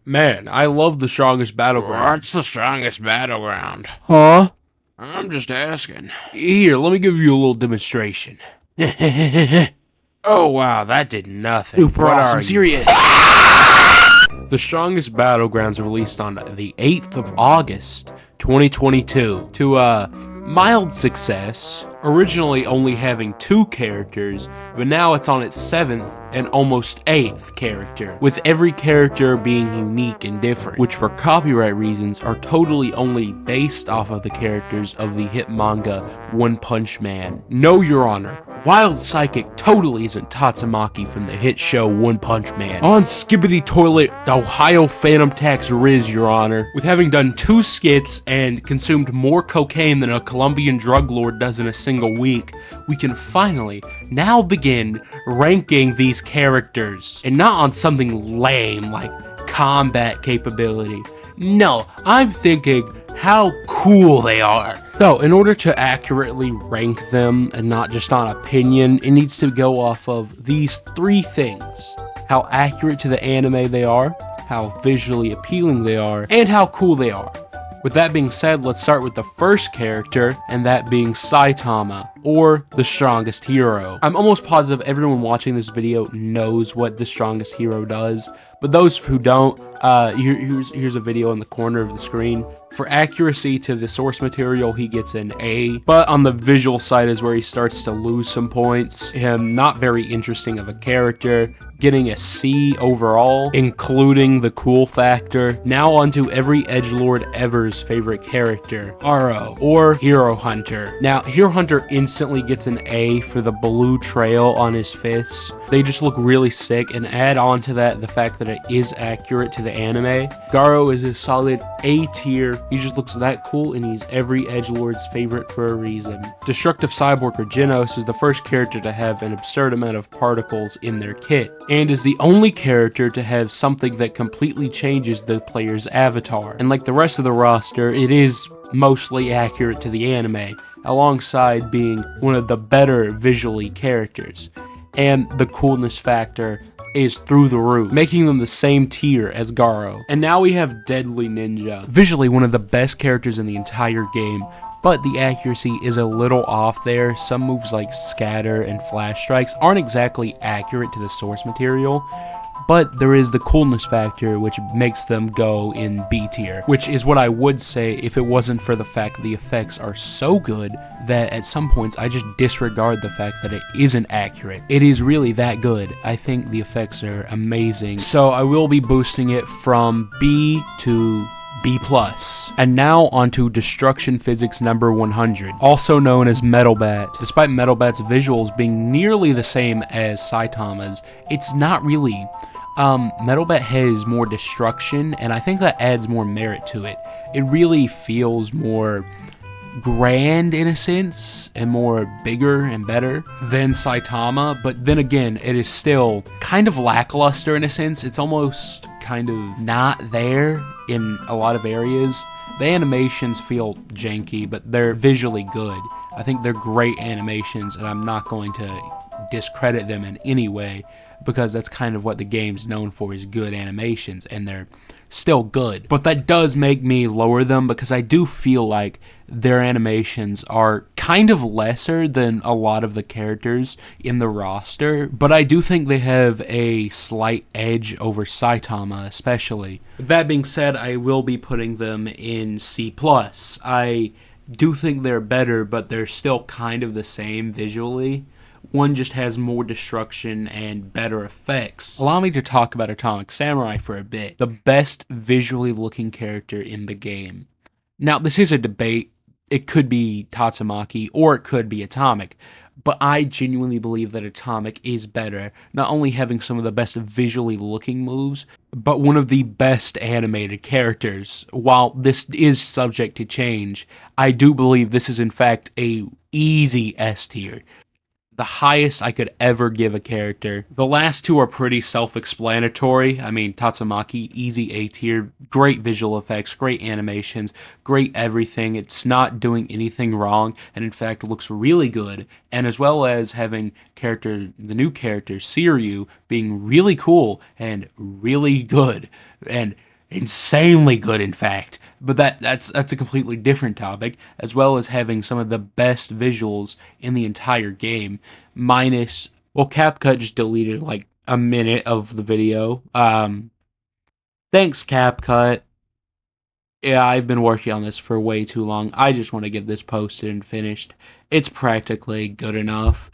Man, I love the strongest battleground. What's the strongest battleground? Huh? I'm just asking. Here, let me give you a little demonstration. Oh wow, that did nothing. Dude, bro, I'm serious. The strongest battlegrounds released on the 8th of August, 2022, to a mild success, originally only having 2 characters, but now it's on its 7th and almost 8th character, with every character being unique and different, which for copyright reasons are totally only based off of the characters of the hit manga One Punch Man. No, Your Honor, Wild Psychic totally isn't Tatsumaki from the hit show One Punch Man. On Skibbity Toilet, the Ohio Phantom Tax Riz, Your Honor, with having done 2 skits and consumed more cocaine than a Colombian drug lord does in a single week, we can finally now begin ranking these characters, and not on something lame like combat capability. No, I'm thinking how cool they are. So, in order to accurately rank them, and not just on opinion, it needs to go off of these 3 things. How accurate to the anime they are, how visually appealing they are, and how cool they are. With that being said, let's start with the first character, and that being Saitama, or the strongest hero. I'm almost positive everyone watching this video knows what the strongest hero does, but those who don't, here's a video in the corner of the screen. For accuracy to the source material, he gets an A, but on the visual side is where he starts to lose some points. Him not very interesting of a character, getting a C overall, including the cool factor. Now onto every edgelord ever's favorite character, Aro, or Hero Hunter. Now, Hero Hunter instantly gets an A for the blue trail on his fists. They just look really sick, and add on to that the fact that it is accurate to the anime. Garo is a solid A tier. He just looks that cool, and he's every edgelord's favorite for a reason. Destructive Cyborg or Genos is the first character to have an absurd amount of particles in their kit, and is the only character to have something that completely changes the player's avatar. And like the rest of the roster, it is mostly accurate to the anime, alongside being one of the better visually characters. And the coolness factor is through the roof, making them the same tier as Garo. And now we have Deadly Ninja, visually one of the best characters in the entire game, but the accuracy is a little off there. Some moves like Scatter and Flash Strikes aren't exactly accurate to the source material, but there is the coolness factor, which makes them go in B tier, which is what I would say if it wasn't for the fact the effects are so good that at some points I just disregard the fact that it isn't accurate. It is really that good. I think the effects are amazing, so I will be boosting it from B to B+. And now onto Destruction Physics number 100, also known as Metal Bat. Despite Metal Bat's visuals being nearly the same as Saitama's, it's not really. Metal Bat has more destruction, and I think that adds more merit to it. It really feels more grand in a sense, and more bigger and better than Saitama, but then again, it is still kind of lackluster in a sense. It's almost kind of not there in a lot of areas. The animations feel janky, but they're visually good. I think they're great animations, and I'm not going to discredit them in any way, because that's kind of what the game's known for, is good animations, and they're still good. But that does make me lower them, because I do feel like their animations are kind of lesser than a lot of the characters in the roster, but I do think they have a slight edge over Saitama especially. With that being said, I will be putting them in C+. I do think they're better, but they're still kind of the same visually. One just has more destruction and better effects. Allow me to talk about Atomic Samurai for a bit, the best visually looking character in the game. Now, this is a debate. It could be Tatsumaki or it could be Atomic, but I genuinely believe that Atomic is better, not only having some of the best visually looking moves, but one of the best animated characters. While this is subject to change, I do believe this is in fact a easy S tier. The highest I could ever give a character. The last 2 are pretty self-explanatory. I mean, Tatsumaki, easy A tier, great visual effects, great animations, great everything. It's not doing anything wrong, and in fact looks really good. And as well as having the new character, Siryu, being really cool and really good. And insanely good, in fact. But that's a completely different topic, as well as having some of the best visuals in the entire game, minus, well, CapCut just deleted like a minute of the video. Thanks, CapCut. Yeah, I've been working on this for way too long. I just want to get this posted and finished. It's practically good enough.